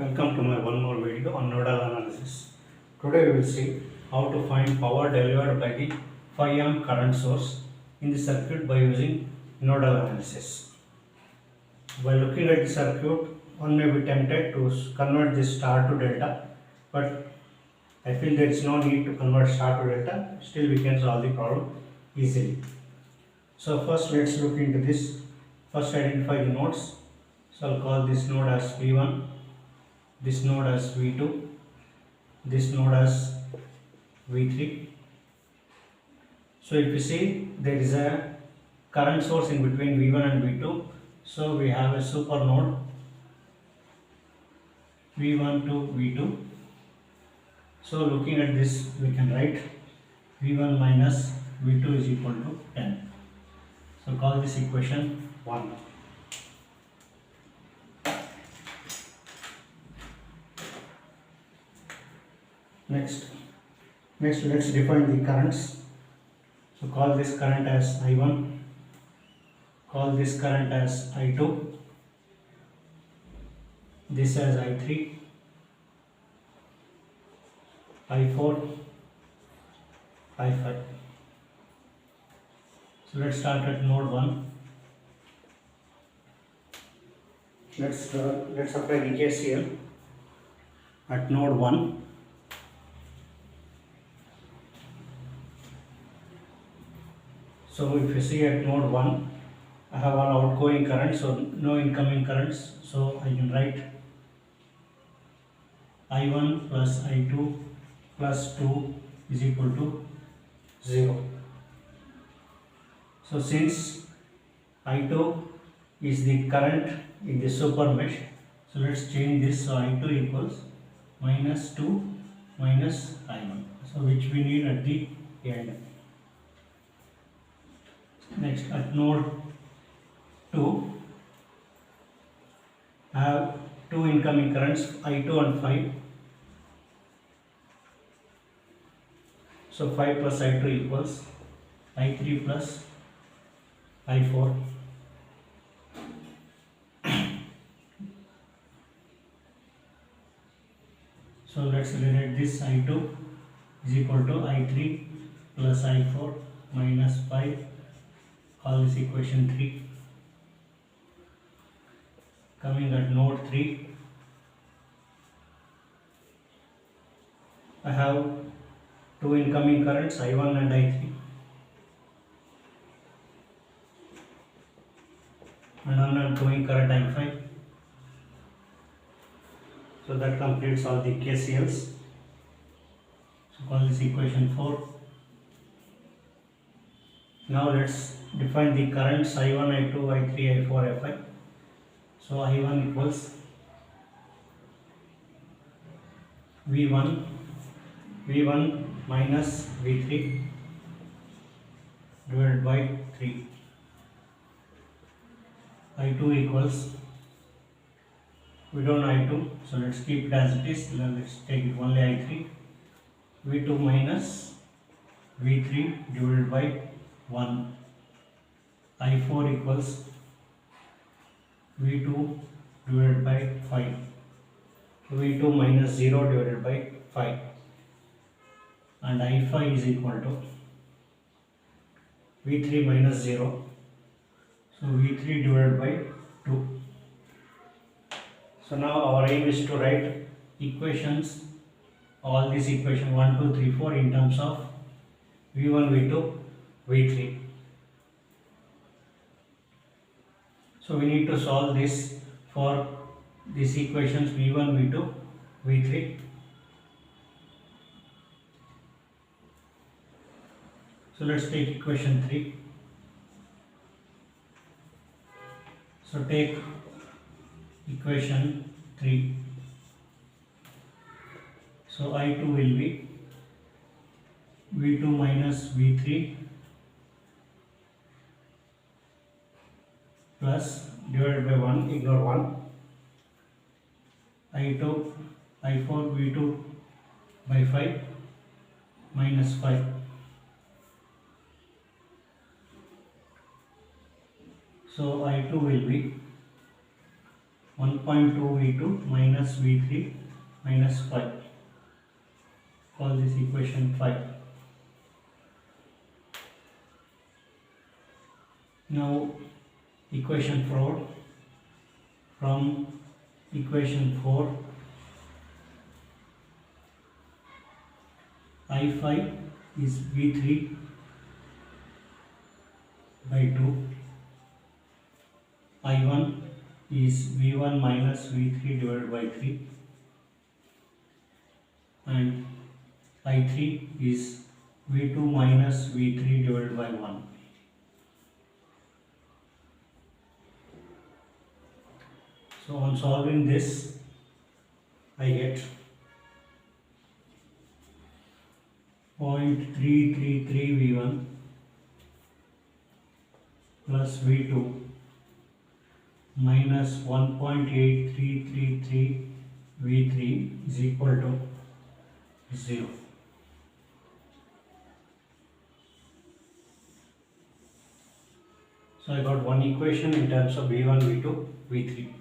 Welcome to my one more video on nodal analysis. Today we will see how to find power delivered by the 5 amp current source in the circuit by using nodal analysis. By looking at the circuit, one may be tempted to convert this star to delta, but I feel there is no need to convert star to delta. Still we can solve the problem easily. So first let's look into this. First identify the nodes. So I'll call this node as V1, this node as V2, this node as V3. So if you see there is a current source in between V1 and V2, so we have a super node V1 to V2. So looking at this we can write V1 minus V2 is equal to 10. So call this equation 1. Next let's define the currents. So call this current as I1, call this current as I2, this as I3, I4, I5. So let's start at node 1. Let's apply the KCL at node 1. So if you see at node 1, I have all outgoing currents, so no incoming currents. So I can write I1 plus I2 plus 2 is equal to 0. So since I2 is the current in the super mesh, so let's change this. So I2 equals minus 2 minus I1, so which we need at the end. Next at node 2, I have two incoming currents I2 and 5. So 5 plus I2 equals I3 plus I4. So let's relate this I2 is equal to I3 plus I4 minus 5. Call this equation 3. Coming at node 3, I have two incoming currents I1 and I3 and an outgoing current I5. So that completes all the KCLs. So call this equation 4. Now let's define the currents I1, I2, I3, I4, I5. So I1 equals V1 minus V3 divided by 3. I2 equals, we don't know I2, so let's keep it as it is. Let's take it only I3. V2 minus V3 divided by 1. I4 equals V2 divided by 5. V2 minus 0 divided by 5. And I5 is equal to V3 minus 0. So V3 divided by 2. So now our aim is to write equations, all these equations 1, 2, 3, 4 in terms of V1, V2, V3. So we need to solve this for these equations V1, V2, V3. So let's take equation 3. So take equation 3. So I2 will be V2 minus V3 plus divided by 1, ignore 1. I2, I4 V2 by 5 minus 5. So I2 will be 1.2 V2 minus V3 minus 5. Call this equation 5. Now equation 4, from equation 4, I5 is V3 by 2, I1 is V1 minus V3 divided by 3, and I3 is V2 minus V3 divided by 1. So on solving this, I get 0.333 V1 plus V2 minus 1.8333 V3 is equal to 0. So I got one equation in terms of V1, V2, V3.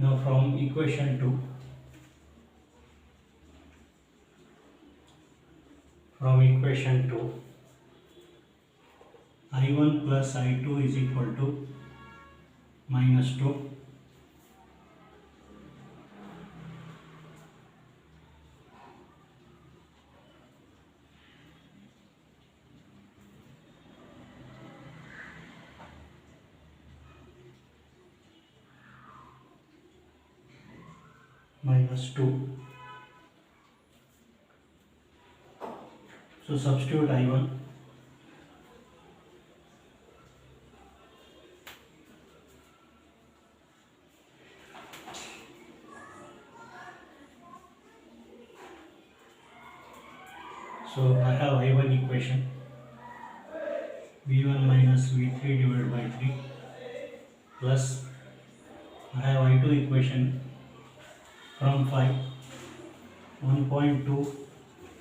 Now from equation 2, I1 plus I2 is equal to minus 2, minus 2. So substitute I1. So I have I1 equation V1 minus V3 divided by 3 plus I have I2 equation from 5, 1.2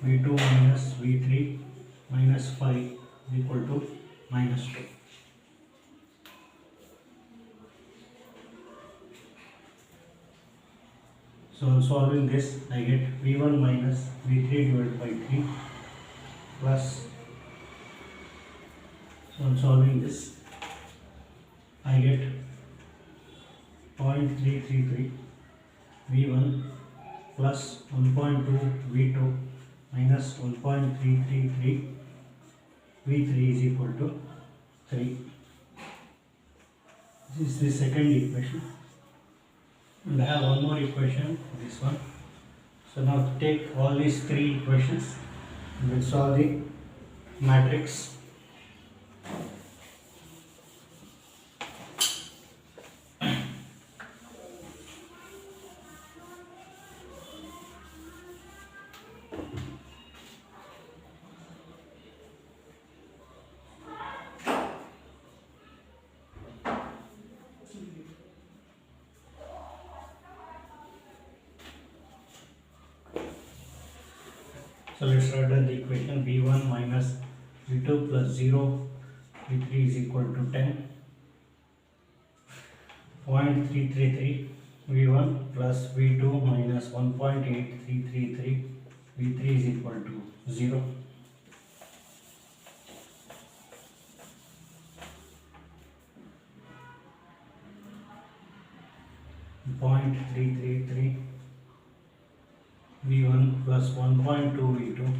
V2 minus V3 minus 5 is equal to minus 2. So on solving this, I get V1 minus V3 divided by 3 plus, so on solving this, I get 0.333 V1 plus 1.2 V2 minus 1.333 V3 is equal to 3. This is the second equation. And I have one more equation, this one. So now take all these three equations and we'll solve the matrix. So let's write down the equation. V1 minus V2 plus 0, V3 is equal to 10. 0.333 V1 plus V2 minus 1.8333 V3 is equal to 0. Point 333 V1 plus 1.2 V2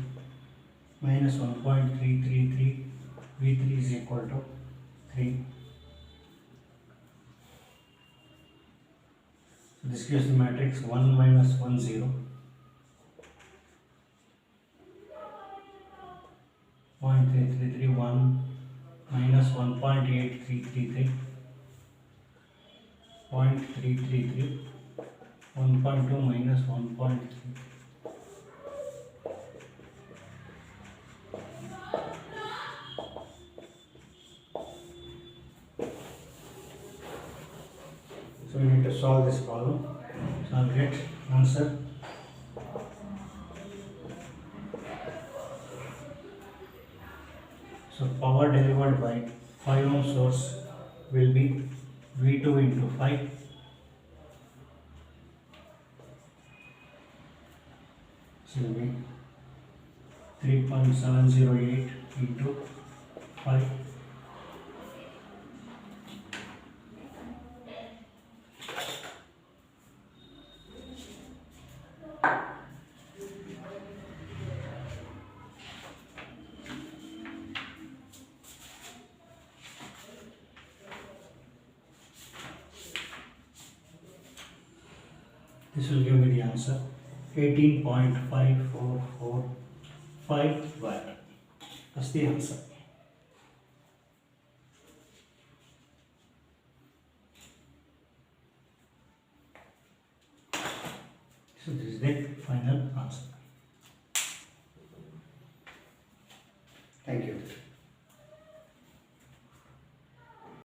minus 1.333 V3 is equal to 3. So this gives the matrix 1 minus 1 0. 0.333 1 minus 1.8333 0.333 1.2 minus 1.3. So we need to solve this problem. So I'll get answer So power delivered by 5 ohm source will be V2 into 5. So will be 3.708 into 5. This will give me the answer 18.5445 watt. That's the answer. So this is the final answer. Thank you.